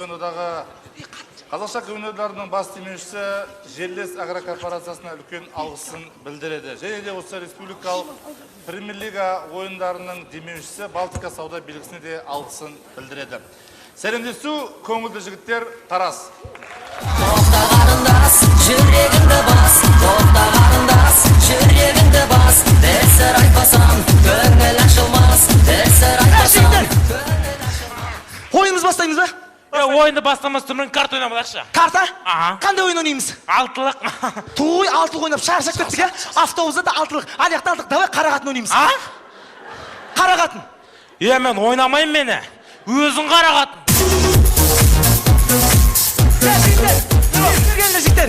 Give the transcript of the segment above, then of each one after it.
Одағы қазақша көңілдерінің бас демеушісі Жерлес агрокорпорациясына үлкен алғысын білдіреді. Және де осы республикалық премьер-лига ойындарының демеушісі Балтика сауда белгісіне де алғысын білдіреді. Сәлемдесу көңілді жігіттер Тарас. Тоқта қарындас, жүрегіңді бас, тоқта қарындас, жүрегіңді бас, бір сыр айтпасам, көңіл ашылмас, бір сыр айтпасам, көңіл ашылмас. Ойынымыз бастаймыз ба? Ойынды бастамас тұрмын карта ойнамадақшы. Карта? Аха. Қандай ойын ойнаймыз? Алтылық. Той, алтылық ойнап шаршап кеттік, автобуста да алтылық. Аяқта алтылық, давай қарағатын ойнаймыз. Қарағатын. Мен ойнамайым мені. Өзің қарағатын. Жігіттер,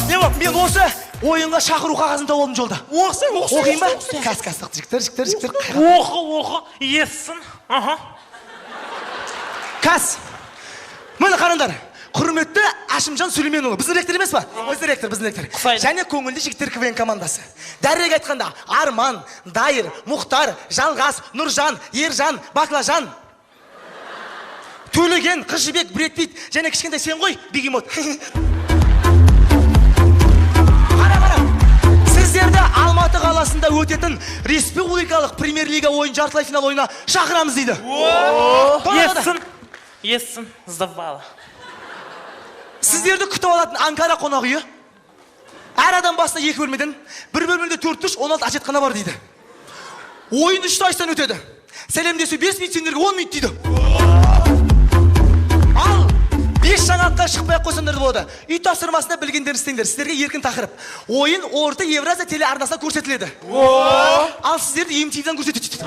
не боп? Мен осы ойынға шақыру қағазын тауып алдым жолда. Оқиын ба? Кәс, жігіттер. Оқы, ессін. Кәс. Мені қарандар. Құрметті Әшімжан Сүлейменұлы. Біздің ректор емес па? Біздің ректор. Және көңілді жігіттер КВН командасы. Дәрірек айтқанда Арман, Дайыр, Мұхтар, Жалғас, Нұржан, Ержан, Баклажан, Төлеген, Қыжыбек, Бретпит, және кішкентай сен ғой, Бегемот. Қара. Сіздерді Алматы қаласында өтетін республикалық премьер-лига ойын жартылай финал ойына шақырамыз дейді. Ессін, здавала. Сіздерді күтіп алатын Анкара қонақ үйі. Әр адам басына 2 бөлмеден, бір бөлмеде 4 душ, 16 әжетхана бар дейді. Ойын 3 сайыстан өтеді. Сәлемдесу 5 минут, сендерге 10 минут дейді. Ал 5 жаңалыққа шықпай қойсаңдар болады. Үй тапсырмасында білгендерін істеңдер. Сіздерге еркін тақырып. Ойын Орта Евразия телеарнасында көрсетіледі. Ал сіздерді MTV-дан көрсетеді.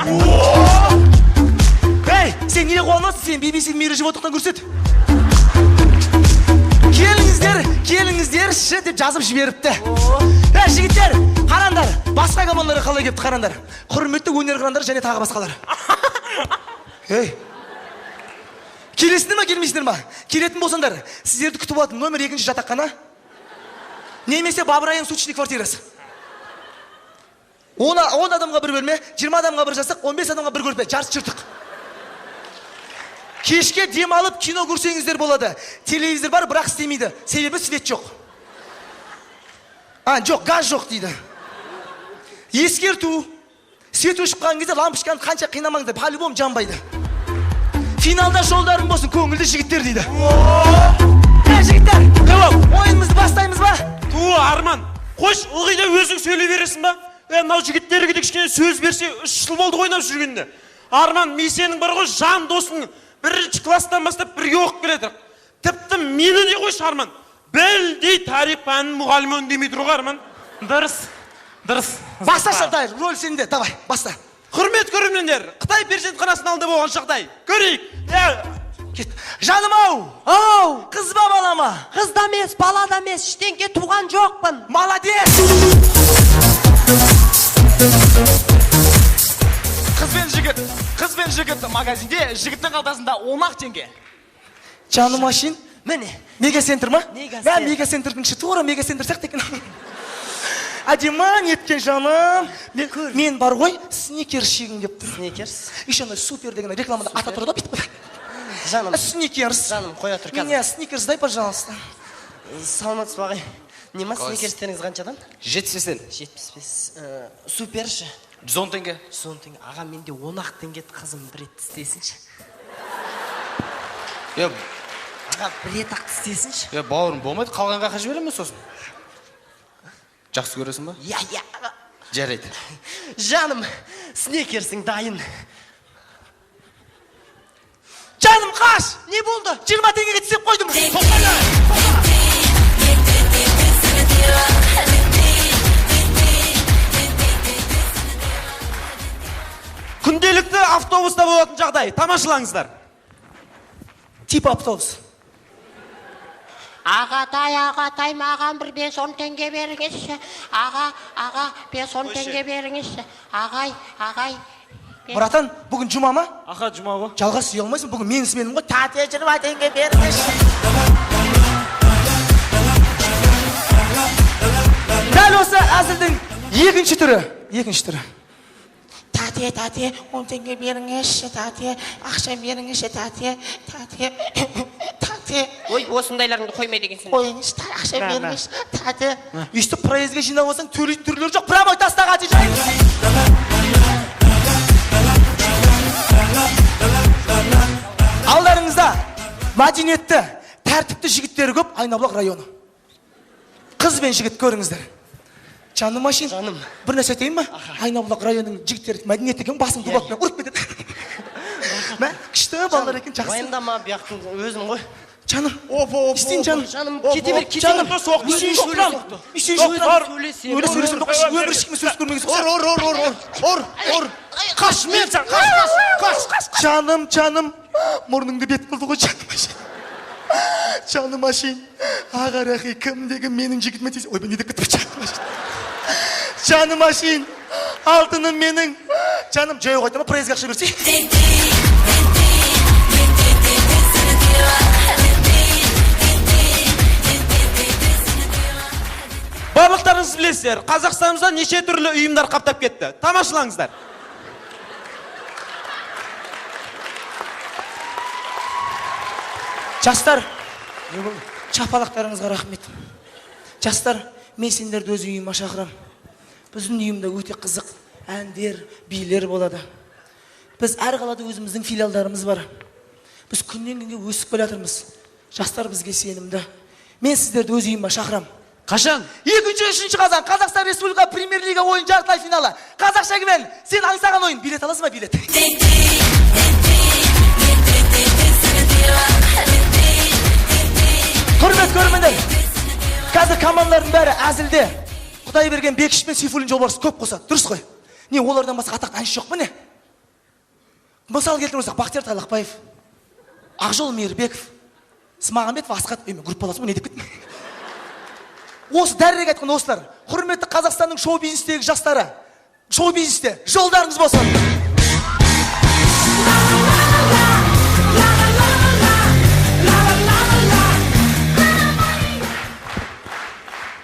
Ей, сен не қуанасың? Сен BBC мейірі животықтан көрсет. Келіңіздер шы деп жазып жіберіпті. Жігіттер, қарандар, басқа командалар қалай кепті қарандар. Құрметті өнер қырандар және тағы басқалар. Келесіңдер ма, келмейсіңдер ма? Келетін болсаңдар, сіздерді күтіп алатын номер 2 жатақхана, немесе Бабырайын суточный квартирасы. 10 адамға бір бөлме, 20 адамға бір жастық, 15 адамға бір көрпе, жарыс жыртық. Кешке демалып кино көрсеңіздер болады. Телевизор бар, бірақ істемейді. Себебі свет жоқ. Жоқ, газ жоқ дейді. Ескерту. Свет өшіп қалған кезде лампочканы қанша қинамаңыздар, по-любому жанбайды. Финалда жолдарың болсын, көңілді жігіттер дейді. Жігіттер, ойынымызды бастаймыз ба? Арман, қош, ылғи да өзің сөйлей бересің ба? Мынау жігіттерге де кішкене сөз берсе, 3 жыл болды ойнап жүргенде. Арман, мен сенің бар ғой жан досың. 1-ші класстан бастап бірге оқып келеді. Тіпті мені де қойшы Арман. Білдей тарих пәнін мұғалімі өндемей тұруға Арман. Дұрыс. Баста Дайыр, рөл сенде, давай, баста. Құрмет көрермендер, Қытай перзентханасының алдында болған жағдай. Көрейік. Жаным ау, қыз ба бала ма? Қыз да емес, бала да емес, іштенге туған жоқпын. Молодец! Қыз бен жігіт магазинде, жігіттің қалтасында 10 теңге. Жаным машин? Міне. Мегацентр ма? Мегацентр. Мегацентрдің іші тура мегацентр сияқты екен. Әдемі неткен жаным. Мен бар ғой, сникерс шегін деп тұр. Сникерс? Еще ана супер деген рекламада ата тұрды бүйтіп. Жаным. Сникерс. Жаным, қоя тұр қазір. Меня сникерс дай, пожалуйста. Саламатсыз бағай. Нема сникерстеріңіз қаншадан? 75. 75. Суперші. 110 теңге. 110 теңге. Аға, менде 10 теңге қызым бір ет істесінші. Аға, бір ет ақ істесінші. Бауырым болмайды, қалғанға қажы беремін сосын. Жақсы көресің ба? Я. Жарайды. Жаным, сникерсің дайын. Жаным қаш! Не болды? 20 теңгеге тісеп қойдым. Күнделікті автобуста болатын жағдай, тамашылаңыздар. Тип автобус. Ағатай, маған бір 5-10 теңге беріңізші. Аға, 5-10 теңге беріңізші. Ағай. Братан, бүгін жұма ма? Аға, жұма ғой. Жалғас сүйе алмайсың, бүгін мен сменім ғой. Тәте 20 теңге беріңізші. Дәл осы әзілдің екінші түрі. Тәте, 10 теңге беріңізші, тәте. Ақша беріңізші, тәте. ой осындайларыңды қоймайды екенсің. қойыңыз, ақша беріңіз, тәте. Өйстіп проездге жинап алсаң төлейтін түрлері жоқ. Прямой тастаға жай. Алдарыңызда мәдениетті, тәртіпті жігіттері көп Айнабұлақ районы. Қыз бен жігіт көріңіздер. Жаным машин. Жаным. Бір нәрсе айтайын ба? Айнабұлақ районының жігіттері мәдениетті екен, басын дубақпен ұрып кетеді. Мә, күшті балалар екен, жақсы. Уайымдама, бұяқтың өзің ғой. Жаным. Істейін жаным. Жаным, кете бер, кете Жаным. бер. Өмір ешкіммен сөз көрмегенсің. Қаш, мен сен, қаш. Жаным. Мұрныңды бет қылды ғой, жаным машин. Жаным машин. Ағарақи, кімдегі менің жігітіме тейсің. Ой, мен не деп кетіп жаным машин. Жаным машин. Алтыным менің. Жаным, жай қойды ма, проездге ақша берсей. Барлықтарыңыз білесіздер, Қазақстанымызда неше түрлі ұйымдар қаптап кетті. Тамашалаңыздар. Жастар, шапалақтарыңызға рахмет. Жастар, мен сендерді өз үйіме шақырам. Біздің үйімде өте қызық әндер, билер болады. Біз әр қалада өзіміздің филиалдарымыз бар. Біз күннен күнге өсіп келе жатырмыз. Жастар бізге сенімді. Мен сіздерді өз үйіме шақырам. Қашан? 2-3 қазан Қазақстан Республика Премьер-лига ойын жартылай финалы. Қазақша кімен сен аңсаған ойын. Билет аласың ба, билет? Құрмет көрермендер, қазір командалардың бәрі әзілде. Құдай берген Бекіш пен Сейфуллин Жолбарыс көп қосады, дұрыс қой. Не, олардан басқа атақты әнші жоқ па не? Мысал келтірсек, Бақтияр Тайлақбаев, Ақжол Мейірбеков, Смағамбетов, Асқат, мен группаласым не деп кеттім? Осы дәрірек айтқан осылар. Құрметті Қазақстанның шоу-бизнестегі жастары, шоу-бизнесте жолдарыңыз болсын.